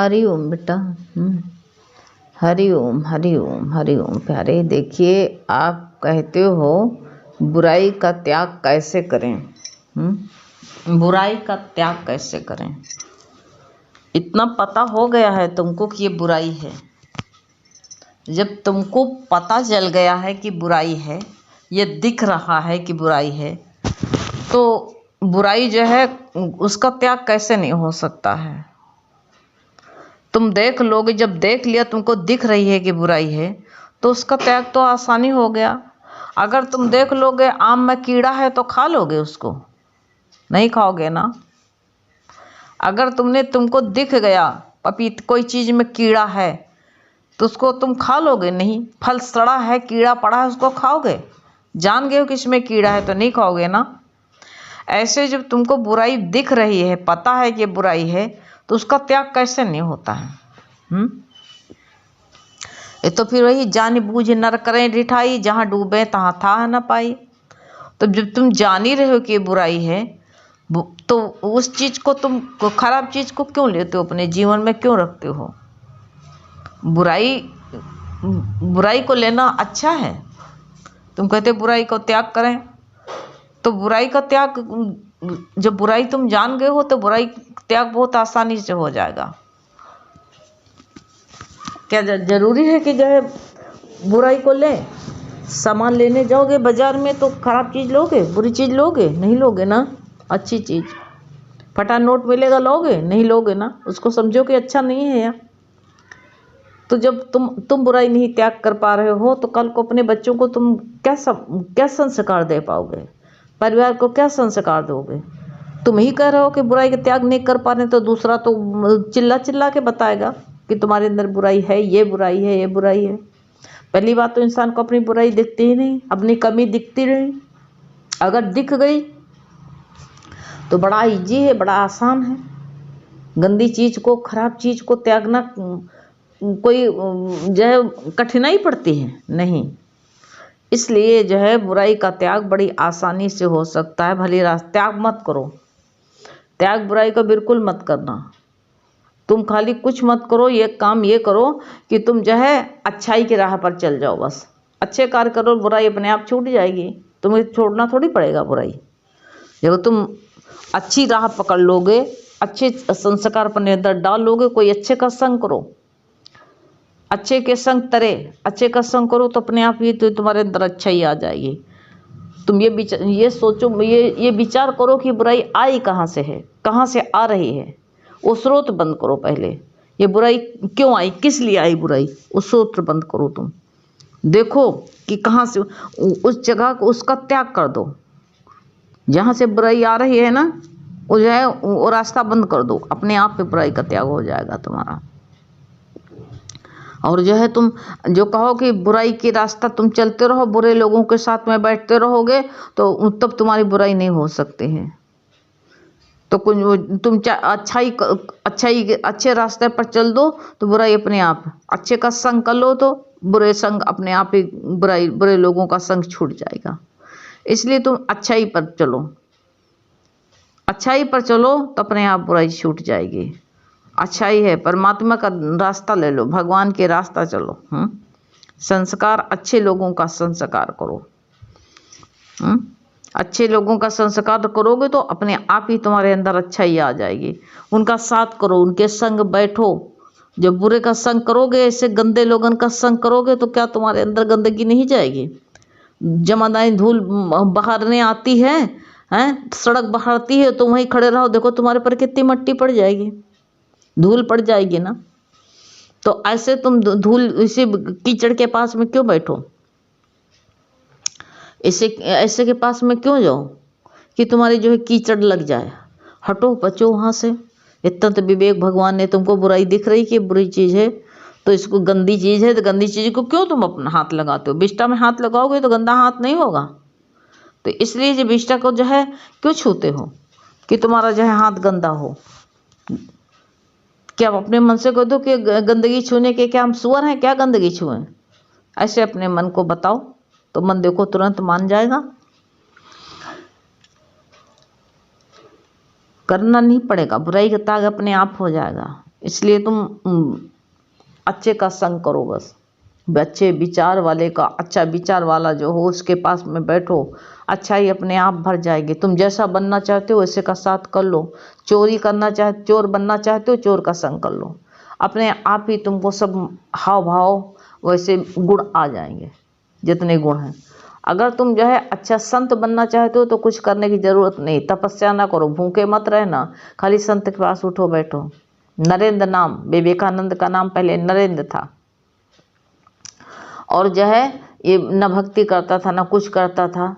हरि ओम बेटा। हरि ओम हरि ओम हरि ओम। प्यारे, देखिए आप कहते हो बुराई का त्याग कैसे करें। बुराई का त्याग कैसे करें। इतना पता हो गया है तुमको कि ये बुराई है। जब तुमको पता चल गया है कि बुराई है, ये दिख रहा है कि बुराई है, तो बुराई जो है उसका त्याग कैसे नहीं हो सकता है। तुम देख लोगे, जब देख लिया तुमको दिख रही है कि बुराई है, तो उसका त्याग तो आसानी हो गया। अगर तुम देख लोगे आम में कीड़ा है तो खा लोगे उसको? नहीं खाओगे ना। अगर तुमको दिख गया कोई चीज़ में कीड़ा है तो उसको तुम खा लोगे? नहीं। फल सड़ा है, कीड़ा पड़ा है, उसको खाओगे? जान गए हो कि इसमें कीड़ा है तो नहीं खाओगे ना। ऐसे जब तुमको बुराई दिख रही है, पता है कि बुराई है, तो उसका त्याग कैसे नहीं होता है। ये तो फिर वही जान बूझ नर करें रिठाई, जहाँ डूबे तहाँ था न पाई। तो जब तुम जान ही रहे हो कि बुराई है, तो उस चीज़ को तुम खराब चीज़ को क्यों लेते हो, अपने जीवन में क्यों रखते हो। बुराई को लेना अच्छा है। तुम कहते बुराई को त्याग करें, तो बुराई का त्याग, जब बुराई तुम जान गए हो तो बुराई त्याग बहुत आसानी से हो जाएगा। क्या जरूरी है कि जो है बुराई को ले? सामान लेने जाओगे बाजार में तो खराब चीज़ लोगे, बुरी चीज़ लोगे? नहीं लोगे ना। अच्छी चीज़, फटा नोट मिलेगा, लोगे? नहीं लोगे ना। उसको समझो कि अच्छा नहीं है यार। तो जब तुम बुराई नहीं त्याग कर पा रहे हो, तो कल को अपने बच्चों को तुम क्या संस्कार दे पाओगे, परिवार को क्या संस्कार दोगे। तुम ही कह रहे हो कि बुराई का त्याग नहीं कर पा रहे, तो दूसरा तो चिल्ला चिल्ला के बताएगा कि तुम्हारे अंदर बुराई है, ये बुराई है, ये बुराई है। पहली बात तो इंसान को अपनी बुराई दिखती ही नहीं, अपनी कमी दिखती नहीं। अगर दिख गई तो बड़ा इजी है, बड़ा आसान है। गंदी चीज़ को, खराब चीज़ को त्यागना कोई जो है कठिनाई पड़ती है? नहीं। इसलिए जो है बुराई का त्याग बड़ी आसानी से हो सकता है। भली त्याग मत करो, त्याग बुराई को बिल्कुल मत करना। तुम खाली कुछ मत करो, ये काम ये करो कि तुम जो है अच्छाई की राह पर चल जाओ। बस अच्छे कार्य करो, बुराई अपने आप छूट जाएगी। तुम्हें छोड़ना थोड़ी पड़ेगा बुराई। जब तुम अच्छी राह पकड़ लोगे, अच्छे संस्कार अपने अंदर डालोगे, कोई अच्छे का संग करो, अच्छे के संग तरे, अच्छे का संग करो, तो अपने आप ही तो तुम्हारे अंदर अच्छाई आ जाएगी। तुम ये सोचो, ये विचार करो कि बुराई आई कहाँ से है, कहाँ से आ रही है। वो स्रोत बंद करो पहले। ये बुराई क्यों आई, किस लिए आई बुराई, उस स्रोत बंद करो। तुम देखो कि कहाँ से, उस जगह को, उसका त्याग कर दो। जहाँ से बुराई आ रही है ना, वो जो है वो रास्ता बंद कर दो, अपने आप पे बुराई का त्याग हो जाएगा तुम्हारा। और जो है तुम जो कहो कि बुराई की रास्ता तुम चलते रहो, बुरे लोगों के साथ में बैठते रहोगे, तो तब तुम्हारी बुराई नहीं हो सकती है। तो तुम अच्छाई अच्छे रास्ते पर चल दो, तो बुराई अपने आप, अच्छे का संग कर लो तो बुरे संग अपने आप ही, बुरे लोगों का संग छूट जाएगा। इसलिए तुम अच्छाई पर चलो, अच्छाई पर चलो तो अपने आप बुराई छूट जाएगी। अच्छाई है, परमात्मा का रास्ता ले लो, भगवान के रास्ता चलो। संस्कार, अच्छे लोगों का संस्कार करो। अच्छे लोगों का संस्कार करोगे तो अपने आप ही तुम्हारे अंदर अच्छाई आ जाएगी। उनका साथ करो, उनके संग बैठो। जब बुरे का संग करोगे, ऐसे गंदे लोगों का संग करोगे, तो क्या तुम्हारे अंदर गंदगी नहीं जाएगी? जमादाई धूल बहारने आती है, सड़क बहारती है, तो वहीं खड़े रहो, देखो तुम्हारे पर कितनी मट्टी पड़ जाएगी, धूल पड़ जाएगी ना। तो ऐसे तुम धूल, इसी कीचड़ के पास में क्यों बैठो, ऐसे के पास में क्यों जाओ कि तुम्हारी जो है कीचड़ लग जाए। हटो, बचो वहाँ से। इतना तो विवेक भगवान ने तुमको, बुराई दिख रही कि बुरी चीज़ है, तो इसको गंदी चीज़ है, तो गंदी चीज़ को क्यों तुम अपना हाथ लगाते हो। बिष्टा में हाथ लगाओगे तो गंदा हाथ नहीं होगा। तो इसलिए जो बिष्टा को जो है क्यों छूते हो कि तुम्हारा जो है हाथ गंदा हो। क्या अपने मन से कह दो कि गंदगी छूने के क्या हम सुअर हैं, क्या गंदगी छुएं। ऐसे अपने मन को बताओ, तो मन देखो तुरंत मान जाएगा। करना नहीं पड़ेगा, बुराई का त्याग अपने आप हो जाएगा। इसलिए तुम अच्छे का संग करो, बस अच्छे विचार वाले का, अच्छा विचार वाला जो हो उसके पास में बैठो, अच्छा ही अपने आप भर जाएगी। तुम जैसा बनना चाहते हो वैसे का साथ कर लो। चोरी करना चाहते, चोर बनना चाहते हो, चोर का संग कर लो, अपने आप ही तुमको सब हाव भाव वैसे गुण आ जाएंगे जितने गुण हैं। अगर तुम जो है अच्छा संत बनना चाहते हो तो कुछ करने की ज़रूरत नहीं, तपस्या ना करो, भूखे मत रहना, खाली संत के पास उठो बैठो। नरेंद्र नाम, विवेकानंद का नाम पहले नरेंद्र था, और जो है ये न भक्ति करता था न कुछ करता था,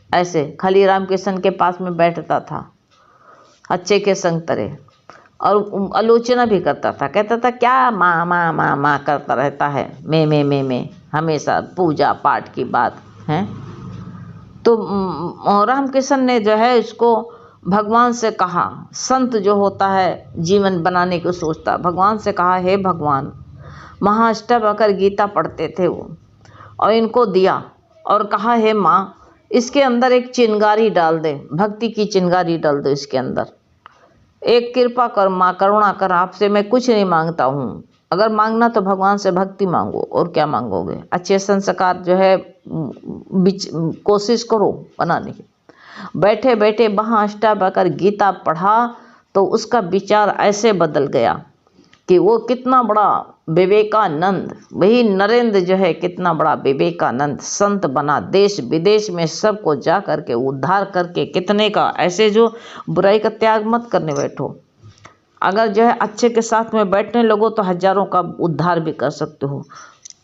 ऐसे खाली रामकृष्ण के पास में बैठता था अच्छे के संग तरह, और आलोचना भी करता था, कहता था क्या माँ माँ माँ माँ करता रहता है, मैं हमेशा पूजा पाठ की बात है। तो रामकृष्ण ने जो है इसको भगवान से कहा, संत जो होता है जीवन बनाने को सोचता, भगवान से कहा, हे भगवान, महाअष्टवक्र गीता पढ़ते थे वो, और इनको दिया और कहा, हे माँ, इसके अंदर एक चिंगारी डाल दे, भक्ति की चिंगारी डाल दो इसके अंदर, एक कृपा कर माँ, करुणा कर, आपसे मैं कुछ नहीं मांगता हूँ, अगर मांगना तो भगवान से भक्ति मांगो, और क्या मांगोगे, अच्छे संस्कार जो है कोशिश करो बनाने की। बैठे बैठे महाअष्टवक्र गीता पढ़ा तो उसका विचार ऐसे बदल गया कि वो कितना बड़ा विवेकानंद, वही नरेंद्र जो है कितना बड़ा विवेकानंद संत बना, देश विदेश में सबको जा करके उद्धार करके कितने का, ऐसे जो बुराई का त्याग मत करने बैठो, अगर जो है अच्छे के साथ में बैठने लगो तो हजारों का उद्धार भी कर सकते हो।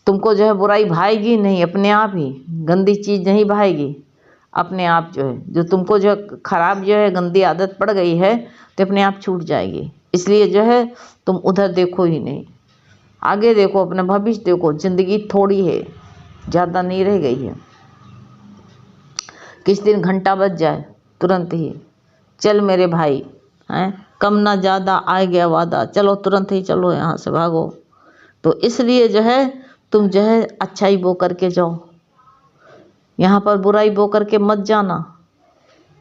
तुमको जो है बुराई भाएगी नहीं, अपने आप ही, गंदी चीज़ नहीं भाएगी, अपने आप जो है, जो तुमको जो खराब जो है गंदी आदत पड़ गई है तो अपने आप छूट जाएगी। इसलिए जो है तुम उधर देखो ही नहीं, आगे देखो, अपना भविष्य देखो, जिंदगी थोड़ी है, ज़्यादा नहीं रह गई है, किस दिन घंटा बज जाए तुरंत ही, चल मेरे भाई हैं, कम ना ज़्यादा, आ गया वादा, चलो तुरंत ही चलो यहाँ से भागो। तो इसलिए जो है तुम जो है अच्छाई बो करके जाओ, यहाँ पर बुराई बो करके मत जाना,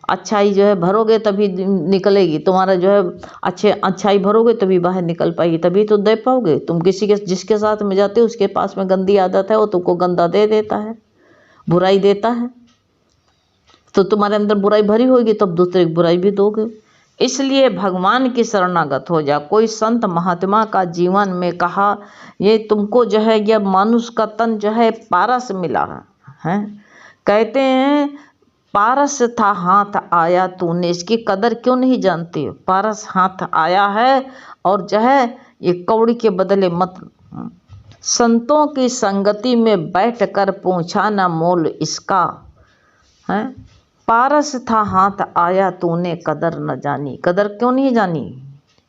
अच्छाई जो है भरोगे तभी निकलेगी, तुम्हारा जो है अच्छाई भरोगे तभी बाहर निकल पाएगी, तभी तो दे पाओगे। तुम किसी के जिसके साथ में जाते हो उसके पास में गंदी आदत है, वो तुमको गंदा दे देता है, बुराई देता है, तो तुम्हारे अंदर बुराई भरी होगी तब दूसरे की बुराई भी दोगे। इसलिए भगवान की शरणागत हो जा। कोई संत महात्मा का जीवन में कहा, ये तुमको जो है यह मनुष्य का तन जो है पारस मिला है, कहते हैं पारस था हाथ आया तूने, इसकी कदर क्यों नहीं जानती हो, पारस हाथ आया है, और जो है ये कौड़ी के बदले मत, संतों की संगति में बैठकर पूछा ना मोल इसका है, पारस था हाथ आया तूने कदर न जानी, कदर क्यों नहीं जानी,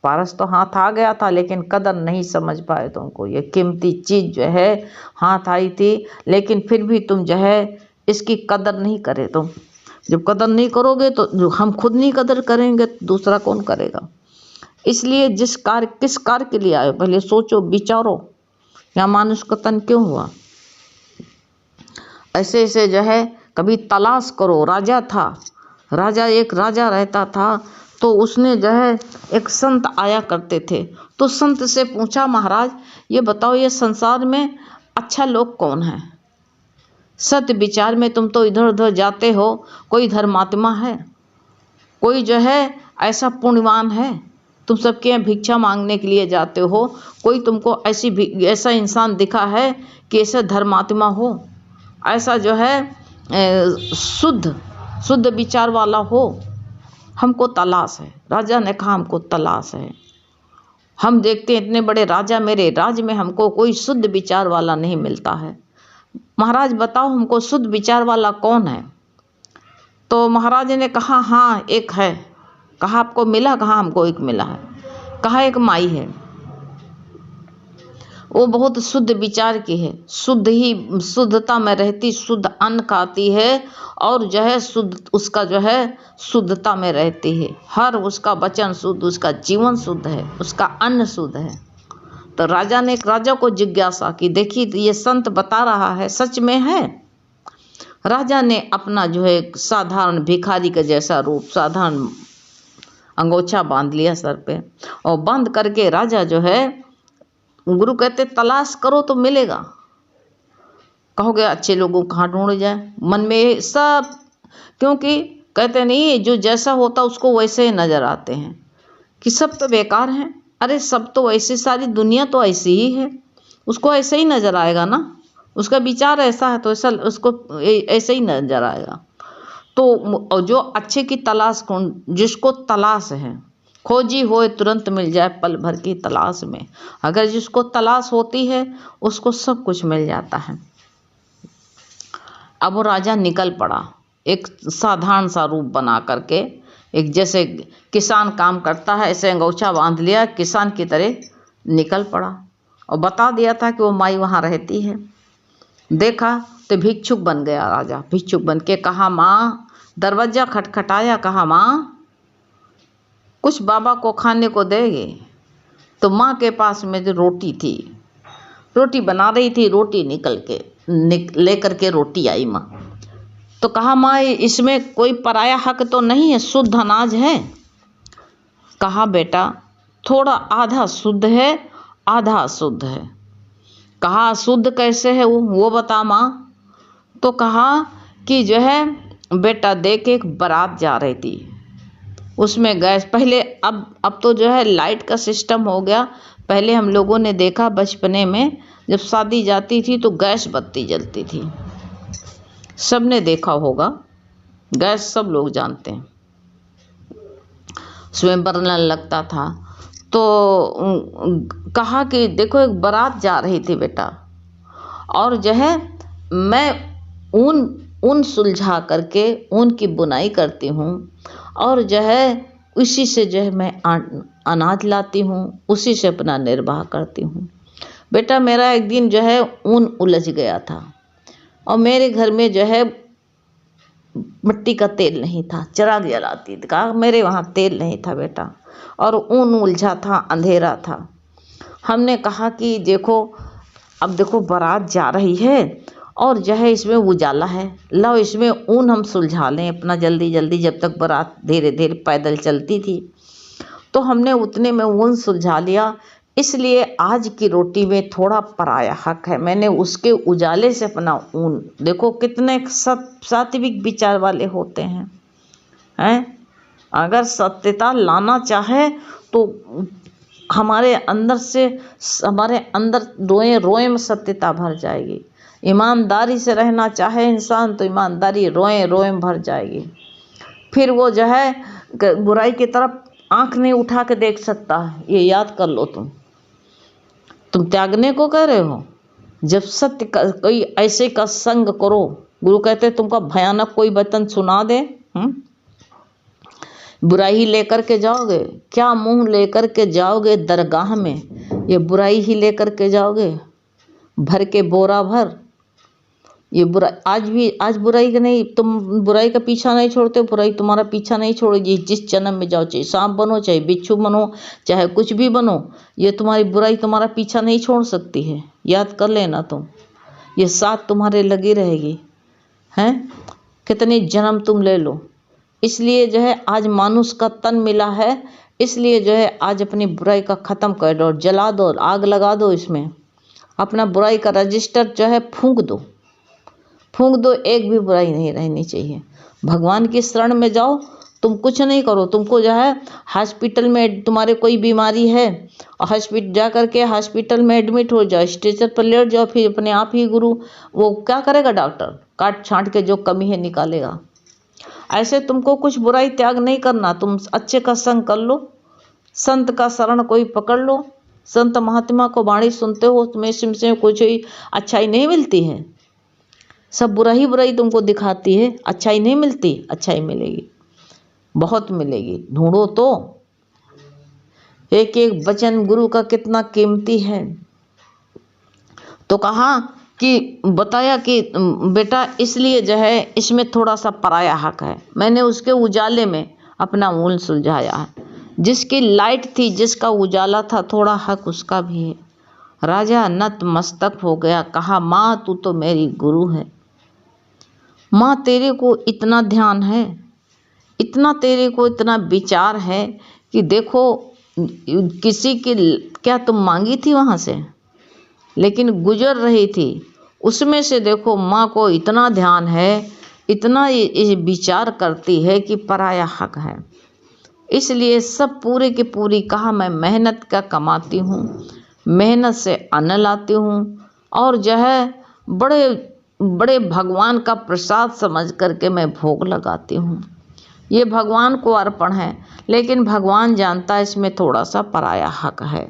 पारस तो हाथ आ गया था लेकिन कदर नहीं समझ पाए तुमको, ये कीमती चीज़ जो है हाथ आई थी लेकिन फिर भी तुम जो है इसकी कदर नहीं करे। तुम जब कदर नहीं करोगे तो जो हम खुद नहीं कदर करेंगे तो दूसरा कौन करेगा। इसलिए किस कार्य के लिए आए पहले सोचो विचारो, या मानुष का तन क्यों हुआ, ऐसे ऐसे जो है कभी तलाश करो। राजा था, एक राजा रहता था, तो उसने जो है एक संत आया करते थे, तो संत से पूछा, महाराज ये बताओ ये संसार में अच्छा लोग कौन है, सत्य विचार में तुम तो इधर उधर जाते हो, कोई धर्मात्मा है, कोई जो है ऐसा पुण्यवान है, तुम सबके यहाँ भिक्षा मांगने के लिए जाते हो, कोई तुमको ऐसा इंसान दिखा है कि ऐसा धर्मात्मा हो, ऐसा जो है शुद्ध विचार वाला हो, हमको तलाश है। राजा ने कहा हमको तलाश है, हम देखते हैं इतने बड़े राजा, मेरे राज्य में हमको कोई शुद्ध विचार वाला नहीं मिलता है, महाराज बताओ हमको शुद्ध विचार वाला कौन है। तो महाराज ने कहा हाँ एक है। कहा आपको मिला, कहा हमको एक मिला है, कहा एक माई है, वो बहुत शुद्ध विचार की है, शुद्धता में रहती, शुद्ध अन्न खाती है, और जो है शुद्ध उसका जो है शुद्धता में रहती है, हर उसका वचन शुद्ध, उसका जीवन शुद्ध है, उसका अन्न शुद्ध है। तो राजा ने एक राजा को जिज्ञासा की, देखिए ये संत बता रहा है सच में है। राजा ने अपना जो है साधारण भिखारी का जैसा रूप, साधारण अंगोछा बांध लिया सर पे, और बंद करके राजा जो है, गुरु कहते तलाश करो तो मिलेगा। कहोगे अच्छे लोगों को कहाँ ढूंढ जाए, मन में सब, क्योंकि कहते नहीं जो जैसा होता उसको वैसे ही नजर आते हैं कि सब तो बेकार हैं। अरे सब तो ऐसे, सारी दुनिया तो ऐसी ही है, उसको ऐसे ही नजर आएगा ना, उसका विचार ऐसा है तो ऐसा उसको ऐसे ही नजर आएगा। तो जो अच्छे की तलाश कौन, जिसको तलाश है, खोजी होए तुरंत मिल जाए पल भर की तलाश में। अगर जिसको तलाश होती है उसको सब कुछ मिल जाता है। अब वो राजा निकल पड़ा एक साधारण सा रूप बना करके, एक जैसे किसान काम करता है ऐसे अंगोछा बांध लिया, किसान की तरह निकल पड़ा और बता दिया था कि वो माई वहाँ रहती है। देखा तो भिक्षुक बन गया राजा। भिक्षुक बन के कहा माँ, दरवाजा खटखटाया, कहा माँ कुछ बाबा को खाने को देंगे। तो माँ के पास में जो रोटी थी, रोटी बना रही थी, रोटी लेकर के रोटी आई माँ। तो कहा माँ इसमें कोई पराया हक तो नहीं है, शुद्ध अनाज है। कहा बेटा थोड़ा आधा शुद्ध है आधा अशुद्ध है। कहा शुद्ध कैसे है वो बता माँ। तो कहा कि जो है बेटा देख एक बारात जा रही थी, उसमें गैस पहले, अब तो जो है लाइट का सिस्टम हो गया। पहले हम लोगों ने देखा बचपने में जब शादी जाती थी तो गैस बत्ती जलती थी, सब ने देखा होगा, गैस सब लोग जानते हैं, उसमें बर्नर लगता था। तो कहा कि देखो एक बारात जा रही थी बेटा, और जो है मैं ऊन सुलझा करके ऊन की बुनाई करती हूँ, और जो है उसी से जो है मैं अनाज लाती हूँ, उसी से अपना निर्वाह करती हूँ। बेटा मेरा एक दिन जो है ऊन उलझ गया था और मेरे घर में जो है मिट्टी का तेल नहीं था, चिराग जलाती थी। कहा मेरे वहाँ तेल नहीं था बेटा, और ऊन उलझा था, अंधेरा था। हमने कहा कि देखो अब देखो बारात जा रही है और जो है इसमें उजाला है, लो इसमें ऊन हम सुलझा लें अपना जल्दी जल्दी, जब तक बारात धीरे धीरे पैदल चलती थी। तो हमने उतने में ऊन सुलझा लिया, इसलिए आज की रोटी में थोड़ा पराया हक है, मैंने उसके उजाले से अपना ऊन, देखो कितने सात्विक विचार वाले होते हैं। अगर सत्यता लाना चाहे तो हमारे अंदर रोए रोए में सत्यता भर जाएगी। ईमानदारी से रहना चाहे इंसान तो ईमानदारी रोए रोए में भर जाएगी। फिर वो जो है बुराई की तरफ आंख नहीं उठा के देख सकता है, ये याद कर लो। तुम त्यागने को कह रहे हो, जब सत्य का कोई ऐसे का संग करो, गुरु कहते तुमको भयानक कोई वचन सुना दे, बुराई ही लेकर के जाओगे, क्या मुंह लेकर के जाओगे दरगाह में, ये बुराई ही लेकर के जाओगे भर के बोरा भर। ये बुराई आज बुराई का नहीं, तुम बुराई का पीछा नहीं छोड़ते, बुराई तुम्हारा पीछा नहीं छोड़ेगी। जिस जन्म में जाओ, चाहे सांप बनो, चाहे बिच्छू बनो, चाहे कुछ भी बनो, ये तुम्हारी बुराई तुम्हारा पीछा नहीं छोड़ सकती है, याद कर लेना तुम। ये साथ तुम्हारे लगी रहेगी, हैं कितने जन्म तुम ले लो। इसलिए जो है आज मानुष का तन मिला है, इसलिए जो है आज अपनी बुराई का ख़त्म कर दो, जला दो, आग लगा दो, इसमें अपना बुराई का रजिस्टर जो है फूंक दो, एक भी बुराई नहीं रहनी चाहिए। भगवान की शरण में जाओ, तुम कुछ नहीं करो, तुमको जो है हॉस्पिटल में तुम्हारे कोई बीमारी है और हॉस्पिटल जा करके हॉस्पिटल में एडमिट हो जाओ, स्ट्रेचर पर लेट जाओ, फिर अपने आप ही गुरु वो क्या करेगा, डॉक्टर काट छांट के जो कमी है निकालेगा। ऐसे तुमको कुछ बुराई त्याग नहीं करना, तुम अच्छे का संग कर लो, संत का शरण कोई पकड़ लो, संत महात्मा को वाणी सुनते हो, तुम्हें से कुछ अच्छाई नहीं मिलती है, सब बुराई तुमको दिखाती है, अच्छाई नहीं मिलती। अच्छाई मिलेगी, बहुत मिलेगी, ढूंढो तो। एक एक वचन गुरु का कितना कीमती है। तो कहा कि बताया कि बेटा इसलिए जो है इसमें थोड़ा सा पराया हक है, मैंने उसके उजाले में अपना ऊन सुलझाया है। जिसकी लाइट थी, जिसका उजाला था, थोड़ा हक उसका भी है। राजा नतमस्तक हो गया, कहा माँ तू तो मेरी गुरु है, माँ तेरे को इतना ध्यान है इतना तेरे को इतना विचार है कि देखो किसी की क्या तुम मांगी थी वहाँ से, लेकिन गुजर रही थी, उसमें से देखो माँ को इतना ध्यान है, इतना ये विचार करती है कि पराया हक है। इसलिए सब पूरे की पूरी कहा मैं मेहनत का कमाती हूँ, मेहनत से अन्न लाती हूँ और जो है बड़े बड़े भगवान का प्रसाद समझ करके मैं भोग लगाती हूँ। ये भगवान को अर्पण है, लेकिन भगवान जानता है इसमें थोड़ा सा पराया हक है।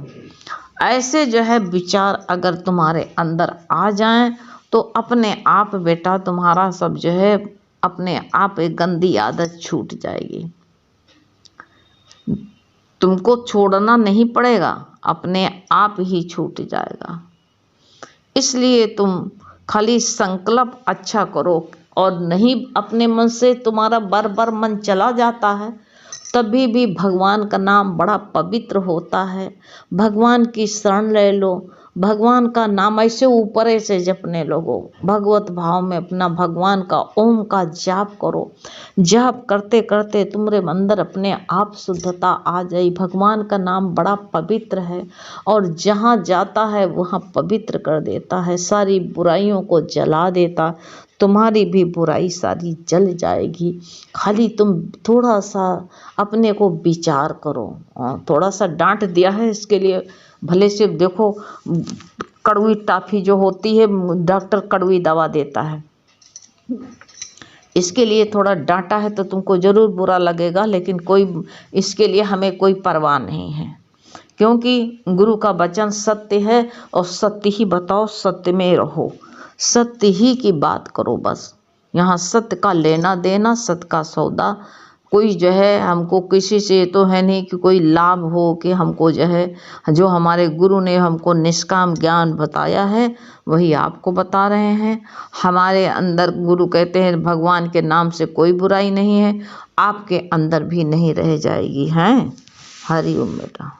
ऐसे जो है विचार अगर तुम्हारे अंदर आ जाएं तो अपने आप बेटा तुम्हारा सब जो है अपने आप एक गंदी आदत छूट जाएगी। तुमको छोड़ना नहीं पड़ेगा, अपने आप ही छूट जाएगा। इसलिए तुम खाली संकल्प अच्छा करो, और नहीं अपने मन से तुम्हारा बार बार मन चला जाता है तभी भी भगवान का नाम बड़ा पवित्र होता है। भगवान की शरण ले लो, भगवान का नाम ऐसे ऊपर ऐसे जपने लगो, भगवत भाव में अपना भगवान का ओम का जाप करो। जाप करते करते तुम्हारे अंदर अपने आप शुद्धता आ जाए। भगवान का नाम बड़ा पवित्र है और जहाँ जाता है वहाँ पवित्र कर देता है, सारी बुराइयों को जला देता। तुम्हारी भी बुराई सारी जल जाएगी। खाली तुम थोड़ा सा अपने को विचार करो। थोड़ा सा डांट दिया है इसके लिए, भले से देखो कड़वी टाफी जो होती है डॉक्टर कड़वी दवा देता है, इसके लिए थोड़ा डांटा है तो तुमको ज़रूर बुरा लगेगा, लेकिन कोई इसके लिए हमें कोई परवाह नहीं है, क्योंकि गुरु का वचन सत्य है और सत्य ही बताओ, सत्य में रहो, सत्य ही की बात करो। बस यहाँ सत्य का लेना देना, सत्य का सौदा। कोई जो है हमको किसी से तो है नहीं कि कोई लाभ हो कि हमको जो है, जो हमारे गुरु ने हमको निष्काम ज्ञान बताया है वही आपको बता रहे हैं। हमारे अंदर गुरु कहते हैं भगवान के नाम से कोई बुराई नहीं है, आपके अंदर भी नहीं रह जाएगी। हैं हरि ओम बेटा।